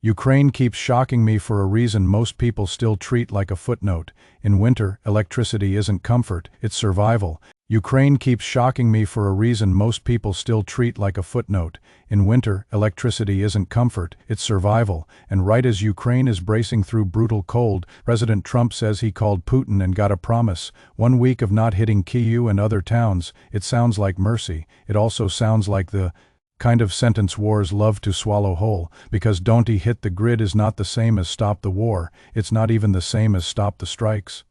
Ukraine keeps shocking me for a reason most people still treat like a footnote. In winter, electricity isn't comfort, it's survival. Ukraine keeps shocking me for a reason most people still treat like a footnote. In winter, electricity isn't comfort, it's survival. And right as Ukraine is bracing through brutal cold, President Trump says he called Putin and got a promise. 1 week of not hitting Kyiv and other towns. It sounds like mercy. It also sounds like the kind of sentence wars love to swallow whole, because don't hit the grid is not the same as stop the war. It's not even the same as stop the strikes.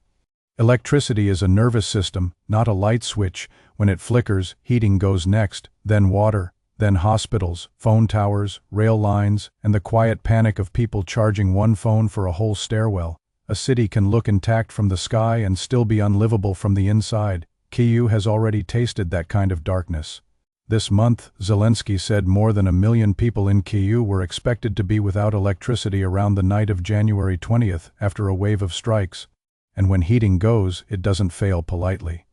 Electricity is a nervous system, not a light switch. When it flickers, heating goes next, then water, then hospitals, phone towers, rail lines, and the quiet panic of people charging one phone for a whole stairwell. A city can look intact from the sky and still be unlivable from the inside. Kyiv has already tasted that kind of darkness. This month, Zelensky said more than 1 million people in Kyiv were expected to be without electricity around the night of January 20th after a wave of strikes. And when heating goes, it doesn't fail politely.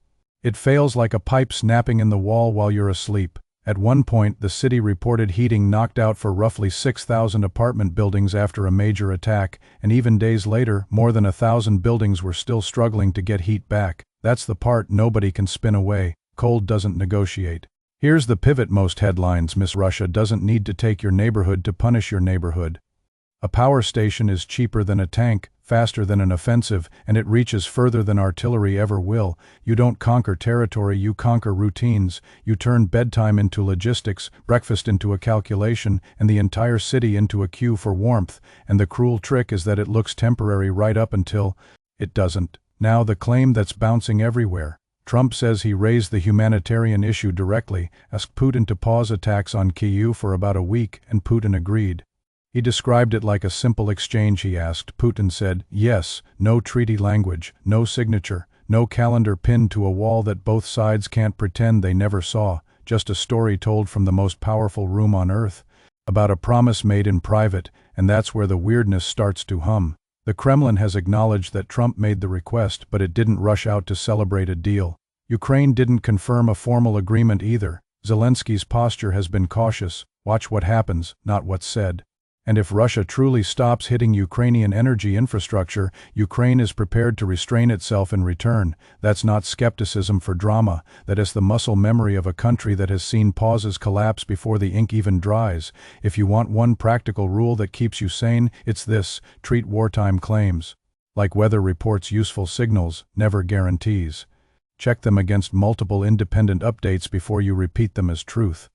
It fails like a pipe snapping in the wall while you're asleep. At one point, the city reported heating knocked out for roughly 6,000 apartment buildings after a major attack, and even days later, more than 1,000 buildings were still struggling to get heat back. That's the part nobody can spin away. Cold doesn't negotiate. Here's the pivot: most headlines miss. Russia doesn't need to take your neighborhood to punish your neighborhood. A power station is cheaper than a tank, faster than an offensive, and it reaches further than artillery ever will. You don't conquer territory, you conquer routines. You turn bedtime into logistics, breakfast into a calculation, and the entire city into a queue for warmth. And the cruel trick is that it looks temporary right up until it doesn't. Now the claim that's bouncing everywhere. Trump says he raised the humanitarian issue directly, asked Putin to pause attacks on Kyiv for about a week, and Putin agreed. He described it like a simple exchange. He asked. Putin said, yes, no treaty language, no signature, no calendar pinned to a wall that both sides can't pretend they never saw, just a story told from the most powerful room on earth, about a promise made in private, and that's where the weirdness starts to hum. The Kremlin has acknowledged that Trump made the request, but it didn't rush out to celebrate a deal. Ukraine didn't confirm a formal agreement either. Zelensky's posture has been cautious. Watch what happens, not what's said. And if Russia truly stops hitting Ukrainian energy infrastructure, Ukraine is prepared to restrain itself in return. That's not skepticism for drama. That is the muscle memory of a country that has seen pauses collapse before the ink even dries. If you want one practical rule that keeps you sane, it's this: treat wartime claims like weather reports, useful signals, never guarantees. Check them against multiple independent updates before you repeat them as truth.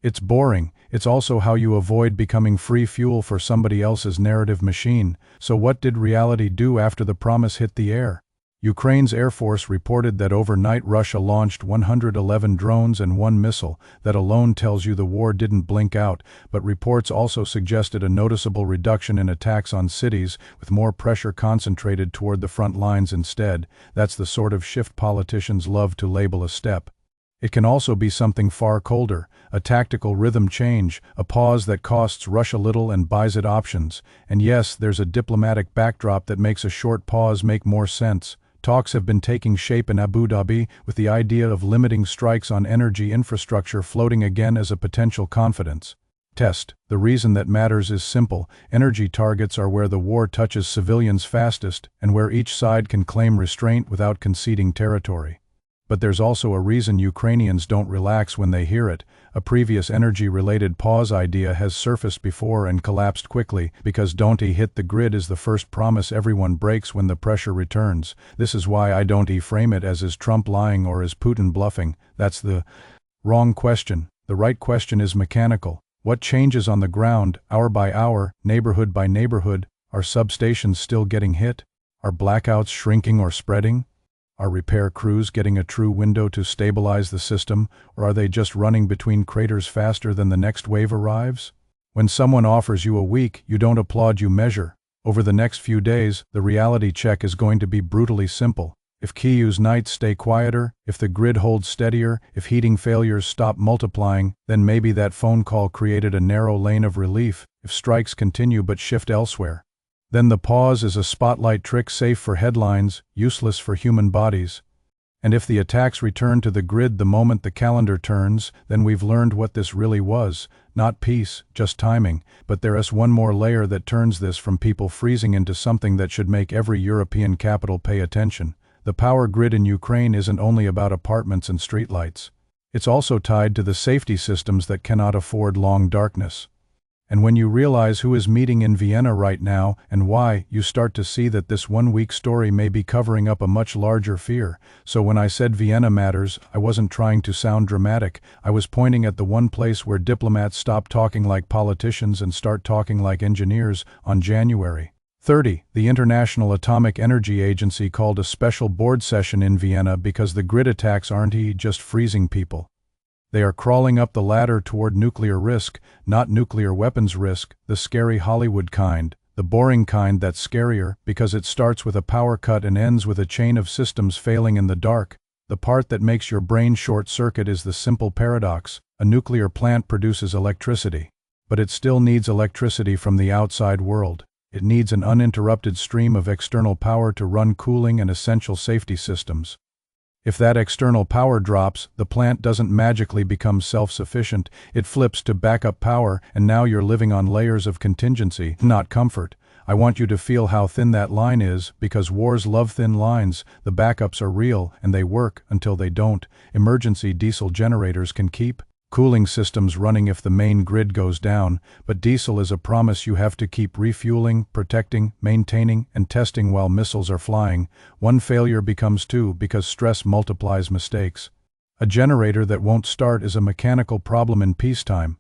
It's boring. It's also how you avoid becoming free fuel for somebody else's narrative machine. So what did reality do after the promise hit the air? Ukraine's Air Force reported that overnight Russia launched 111 drones and 1 missile. That alone tells you the war didn't blink out, but reports also suggested a noticeable reduction in attacks on cities, with more pressure concentrated toward the front lines instead. That's the sort of shift politicians love to label a step. It can also be something far colder, a tactical rhythm change, a pause that costs Russia little and buys it options. And yes, there's a diplomatic backdrop that makes a short pause make more sense. Talks have been taking shape in Abu Dhabi, with the idea of limiting strikes on energy infrastructure floating again as a potential confidence test. The reason that matters is simple: energy targets are where the war touches civilians fastest, and where each side can claim restraint without conceding territory. But there's also a reason Ukrainians don't relax when they hear it. A previous energy-related pause idea has surfaced before and collapsed quickly, because don't hit the grid is the first promise everyone breaks when the pressure returns. This is why I don't frame it as is Trump lying or is Putin bluffing. That's the wrong question. The right question is mechanical. What changes on the ground, hour by hour, neighborhood by neighborhood? Are substations still getting hit? Are blackouts shrinking or spreading? Are repair crews getting a true window to stabilize the system, or are they just running between craters faster than the next wave arrives? When someone offers you a week, you don't applaud, you measure. Over the next few days, the reality check is going to be brutally simple. If Kyiv's nights stay quieter, if the grid holds steadier, if heating failures stop multiplying, then maybe that phone call created a narrow lane of relief. If strikes continue but shift elsewhere, then the pause is a spotlight trick, safe for headlines, useless for human bodies. And if the attacks return to the grid the moment the calendar turns, then we've learned what this really was. Not peace, just timing, but there is one more layer that turns this from people freezing into something that should make every European capital pay attention. The power grid in Ukraine isn't only about apartments and streetlights. It's also tied to the safety systems that cannot afford long darkness. And when you realize who is meeting in Vienna right now and why, you start to see that this one-week story may be covering up a much larger fear. So when I said Vienna matters, I wasn't trying to sound dramatic. I was pointing at the one place where diplomats stop talking like politicians and start talking like engineers. On January 30, the International Atomic Energy Agency called a special board session in Vienna because the grid attacks aren't just freezing people. They are crawling up the ladder toward nuclear risk, not nuclear weapons risk, the scary Hollywood kind, the boring kind that's scarier because it starts with a power cut and ends with a chain of systems failing in the dark. The part that makes your brain short-circuit is the simple paradox: a nuclear plant produces electricity. But it still needs electricity from the outside world. It needs an uninterrupted stream of external power to run cooling and essential safety systems. If that external power drops, the plant doesn't magically become self-sufficient, it flips to backup power, and now you're living on layers of contingency, not comfort. I want you to feel how thin that line is, because wars love thin lines. The backups are real, and they work until they don't. Emergency diesel generators can keep cooling systems running if the main grid goes down, but diesel is a promise you have to keep refueling, protecting, maintaining, and testing while missiles are flying. One failure becomes two because stress multiplies mistakes. A generator that won't start is a mechanical problem in peacetime.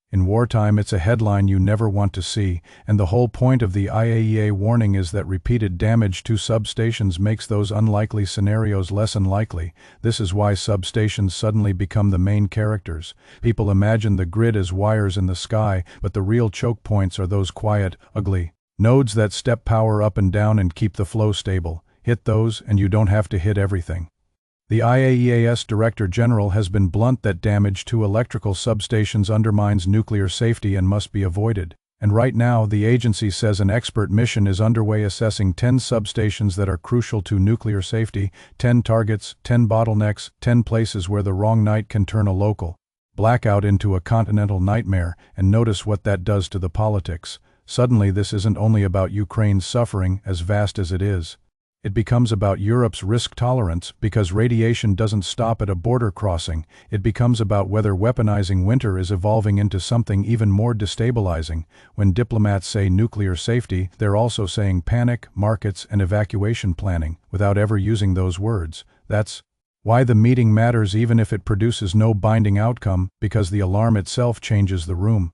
In wartime, it's a headline you never want to see, and the whole point of the IAEA warning is that repeated damage to substations makes those unlikely scenarios less unlikely. This is why substations suddenly become the main characters. People imagine the grid as wires in the sky, but the real choke points are those quiet, ugly nodes that step power up and down and keep the flow stable. Hit those, and you don't have to hit everything. The IAEA's Director General has been blunt that damage to electrical substations undermines nuclear safety and must be avoided. And right now, the agency says an expert mission is underway assessing 10 substations that are crucial to nuclear safety, 10 targets, 10 bottlenecks, 10 places where the wrong night can turn a local blackout into a continental nightmare, and notice what that does to the politics. Suddenly, this isn't only about Ukraine's suffering, as vast as it is. It becomes about Europe's risk tolerance, because radiation doesn't stop at a border crossing. It becomes about whether weaponizing winter is evolving into something even more destabilizing. When diplomats say nuclear safety, they're also saying panic, markets, and evacuation planning, without ever using those words. That's why the meeting matters, even if it produces no binding outcome, because the alarm itself changes the room.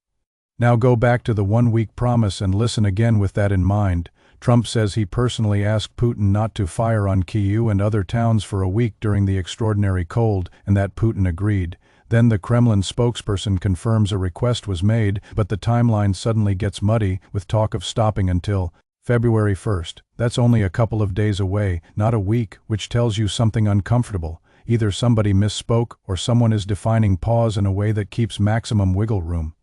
Now go back to the one-week promise and listen again with that in mind. Trump says he personally asked Putin not to fire on Kyiv and other towns for a week during the extraordinary cold, and that Putin agreed. Then the Kremlin spokesperson confirms a request was made, but the timeline suddenly gets muddy, with talk of stopping until February 1st. That's only a couple of days away, not a week, which tells you something uncomfortable. Either somebody misspoke, or someone is defining pause in a way that keeps maximum wiggle room.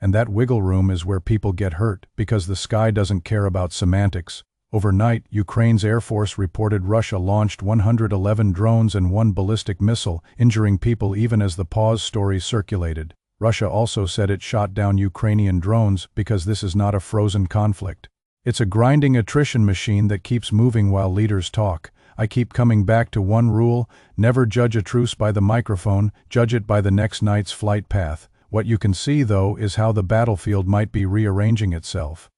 And that wiggle room is where people get hurt, because the sky doesn't care about semantics. Overnight, Ukraine's Air Force reported Russia launched 111 drones and one ballistic missile, injuring people even as the pause story circulated. Russia also said it shot down Ukrainian drones because this is not a frozen conflict. It's a grinding attrition machine that keeps moving while leaders talk. I keep coming back to one rule: never judge a truce by the microphone, judge it by the next night's flight path. What you can see, though, is how the battlefield might be rearranging itself.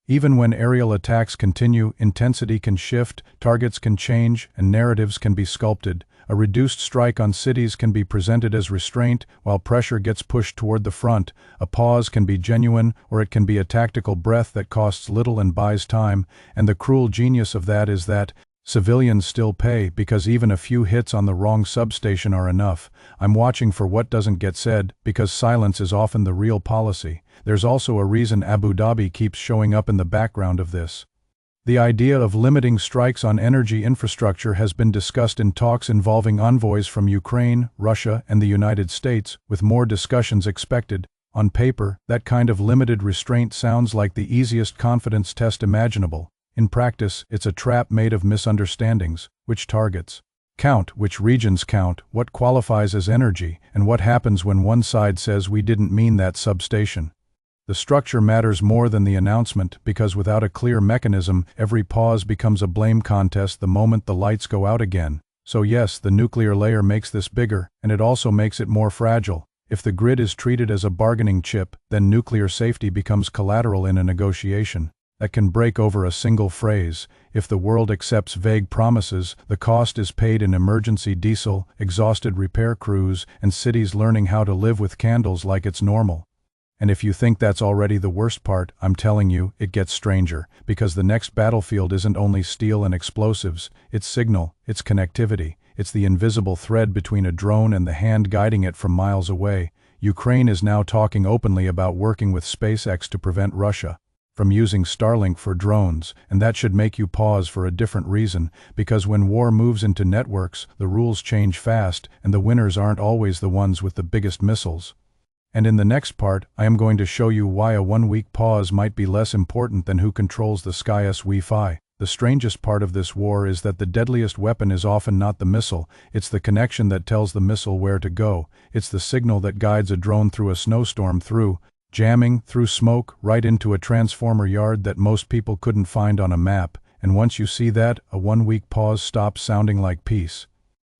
Even when aerial attacks continue, intensity can shift, targets can change, and narratives can be sculpted. A reduced strike on cities can be presented as restraint, while pressure gets pushed toward the front. A pause can be genuine, or it can be a tactical breath that costs little and buys time, and the cruel genius of that is that civilians still pay, because even a few hits on the wrong substation are enough. I'm watching for what doesn't get said, because silence is often the real policy. There's also a reason Abu Dhabi keeps showing up in the background of this. The idea of limiting strikes on energy infrastructure has been discussed in talks involving envoys from Ukraine, Russia, and the United States, with more discussions expected. On paper, that kind of limited restraint sounds like the easiest confidence test imaginable. In practice, it's a trap made of misunderstandings. Which targets? Count which regions count, what qualifies as energy, and what happens when one side says we didn't mean that substation. The structure matters more than the announcement, because without a clear mechanism, every pause becomes a blame contest the moment the lights go out again. So yes, the nuclear layer makes this bigger, and it also makes it more fragile. If the grid is treated as a bargaining chip, then nuclear safety becomes collateral in a negotiation that can break over a single phrase. If the world accepts vague promises, the cost is paid in emergency diesel, exhausted repair crews, and cities learning how to live with candles like it's normal. And if you think that's already the worst part, I'm telling you, it gets stranger, because the next battlefield isn't only steel and explosives, it's signal, it's connectivity, it's the invisible thread between a drone and the hand guiding it from miles away. Ukraine is now talking openly about working with SpaceX to prevent Russia from using Starlink for drones, and that should make you pause for a different reason, because when war moves into networks, the rules change fast, and the winners aren't always the ones with the biggest missiles. And in the next part, I am going to show you why a one-week pause might be less important than who controls the sky's Wi-Fi. The strangest part of this war is that the deadliest weapon is often not the missile, it's the connection that tells the missile where to go. It's the signal that guides a drone through a snowstorm, through jamming, through smoke, right into a transformer yard that most people couldn't find on a map. And once you see that, a one-week pause stops sounding like peace.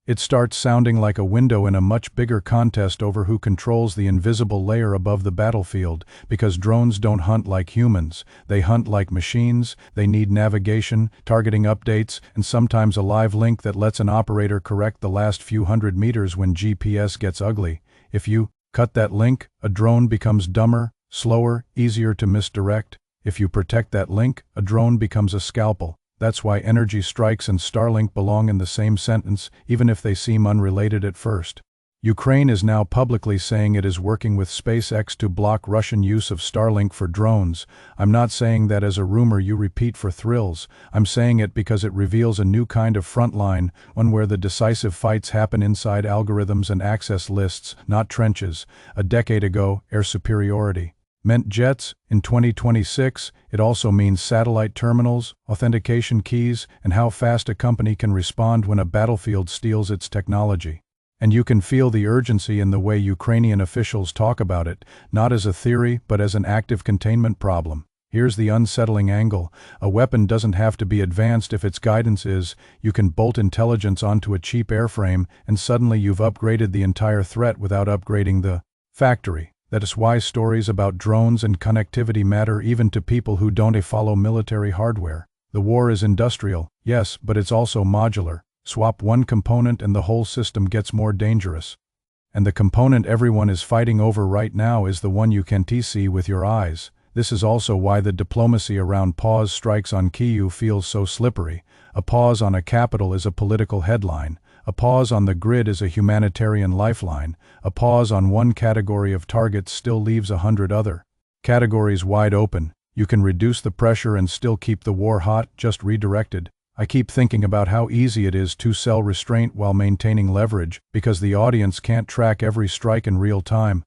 It starts sounding like a window in a much bigger contest over who controls the invisible layer above the battlefield, because drones don't hunt like humans, they hunt like machines. They need navigation, targeting updates, and sometimes a live link that lets an operator correct the last few hundred meters when GPS gets ugly. If you cut that link, a drone becomes dumber, slower, easier to misdirect. If you protect that link, a drone becomes a scalpel. That's why energy strikes and Starlink belong in the same sentence, even if they seem unrelated at first. Ukraine is now publicly saying it is working with SpaceX to block Russian use of Starlink for drones. I'm not saying that as a rumor you repeat for thrills. I'm saying it because it reveals a new kind of front line, one where the decisive fights happen inside algorithms and access lists, not trenches. A decade ago, air superiority meant jets. In 2026, it also means satellite terminals, authentication keys, and how fast a company can respond when a battlefield steals its technology. And you can feel the urgency in the way Ukrainian officials talk about it, not as a theory but as an active containment problem. Here's the unsettling angle. A weapon doesn't have to be advanced if its guidance is. You can bolt intelligence onto a cheap airframe, and suddenly you've upgraded the entire threat without upgrading the factory. That is why stories about drones and connectivity matter even to people who don't follow military hardware. The war is industrial, yes, but it's also modular. Swap one component and the whole system gets more dangerous. And the component everyone is fighting over right now is the one you can't see with your eyes. This is also why the diplomacy around pause strikes on Kyiv feels so slippery. A pause on a capital is a political headline. A pause on the grid is a humanitarian lifeline. A pause on one category of targets still leaves 100 other categories wide open. You can reduce the pressure and still keep the war hot, just redirected. I keep thinking about how easy it is to sell restraint while maintaining leverage, because the audience can't track every strike in real time.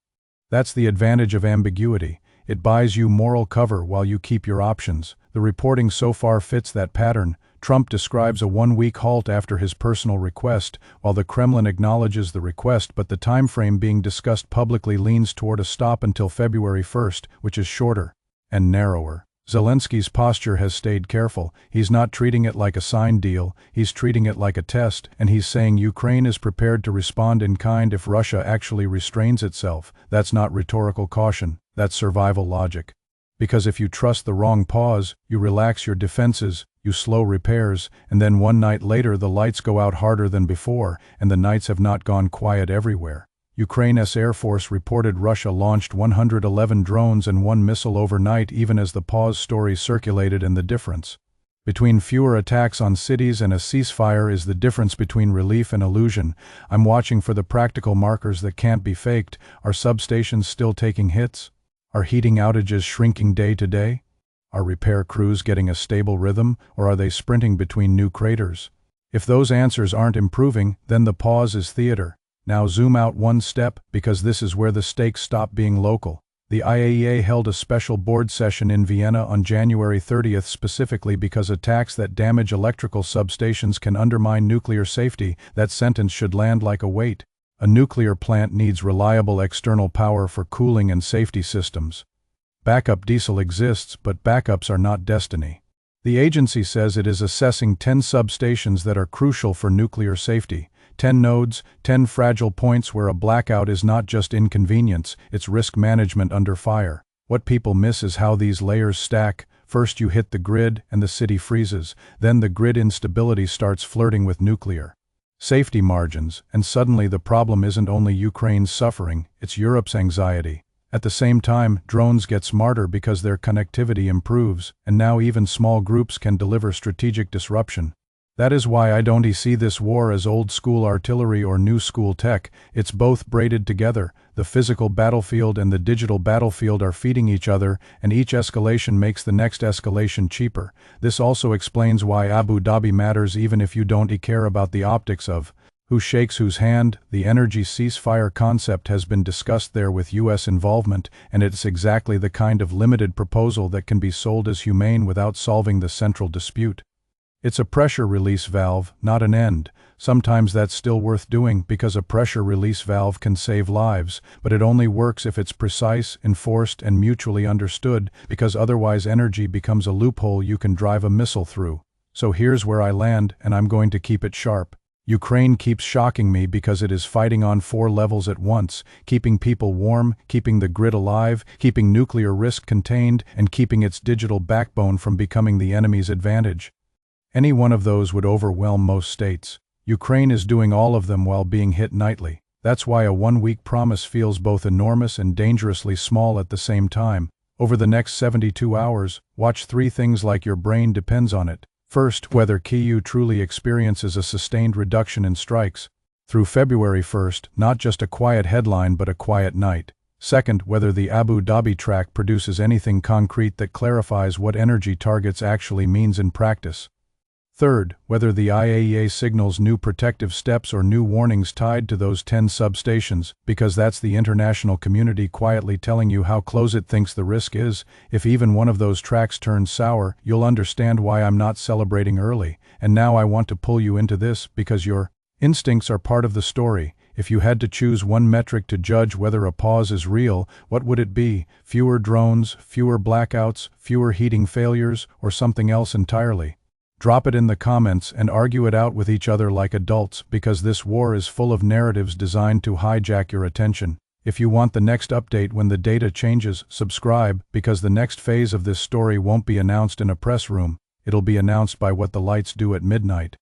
That's the advantage of ambiguity. It buys you moral cover while you keep your options. The reporting so far fits that pattern. Trump describes a one-week halt after his personal request, while the Kremlin acknowledges the request, but the time frame being discussed publicly leans toward a stop until February 1st, which is shorter and narrower. Zelensky's posture has stayed careful. He's not treating it like a signed deal, he's treating it like a test, and he's saying Ukraine is prepared to respond in kind if Russia actually restrains itself. That's not rhetorical caution, that's survival logic. Because if you trust the wrong pause, you relax your defenses, you slow repairs, and then one night later the lights go out harder than before, and the nights have not gone quiet everywhere. Ukraine's Air Force reported Russia launched 111 drones and one missile overnight, even as the pause story circulated, and the difference between fewer attacks on cities and a ceasefire is the difference between relief and illusion. I'm watching for the practical markers that can't be faked. Are substations still taking hits? Are heating outages shrinking day to day? Are repair crews getting a stable rhythm, or are they sprinting between new craters? If those answers aren't improving, then the pause is theater. Now zoom out one step, because this is where the stakes stop being local. The IAEA held a special board session in Vienna on January 30 specifically because attacks that damage electrical substations can undermine nuclear safety. That sentence should land like a weight. A nuclear plant needs reliable external power for cooling and safety systems. Backup diesel exists, but backups are not destiny. The agency says it is assessing 10 substations that are crucial for nuclear safety. 10 nodes, 10 fragile points where a blackout is not just inconvenience, it's risk management under fire. What people miss is how these layers stack. First you hit the grid and the city freezes, then the grid instability starts flirting with nuclear safety margins, and suddenly the problem isn't only Ukraine's suffering, it's Europe's anxiety. At the same time, drones get smarter because their connectivity improves, and now even small groups can deliver strategic disruption. That is why I don't see this war as old-school artillery or new-school tech. It's both braided together. The physical battlefield and the digital battlefield are feeding each other, and each escalation makes the next escalation cheaper. This also explains why Abu Dhabi matters even if you don't care about the optics of who shakes whose hand. The energy ceasefire concept has been discussed there with U.S. involvement, and it's exactly the kind of limited proposal that can be sold as humane without solving the central dispute. It's a pressure release valve, not an end. Sometimes that's still worth doing because a pressure release valve can save lives, but it only works if it's precise, enforced, and mutually understood, because otherwise energy becomes a loophole you can drive a missile through. So here's where I land, and I'm going to keep it sharp. Ukraine keeps shocking me because it is fighting on 4 levels at once, keeping people warm, keeping the grid alive, keeping nuclear risk contained, and keeping its digital backbone from becoming the enemy's advantage. Any one of those would overwhelm most states. Ukraine is doing all of them while being hit nightly. That's why a 1-week promise feels both enormous and dangerously small at the same time. Over the next 72 hours, watch 3 things like your brain depends on it. First, whether Kyiv truly experiences a sustained reduction in strikes. Through February 1st, not just a quiet headline but a quiet night. Second, whether the Abu Dhabi track produces anything concrete that clarifies what energy targets actually means in practice. Third, whether the IAEA signals new protective steps or new warnings tied to those 10 substations, because that's the international community quietly telling you how close it thinks the risk is. If even one of those tracks turns sour, you'll understand why I'm not celebrating early. And now I want to pull you into this, because your instincts are part of the story. If you had to choose one metric to judge whether a pause is real, what would it be? Fewer drones, fewer blackouts, fewer heating failures, or something else entirely? Drop it in the comments and argue it out with each other like adults, because this war is full of narratives designed to hijack your attention. If you want the next update when the data changes, subscribe, because the next phase of this story won't be announced in a press room. It'll be announced by what the lights do at midnight.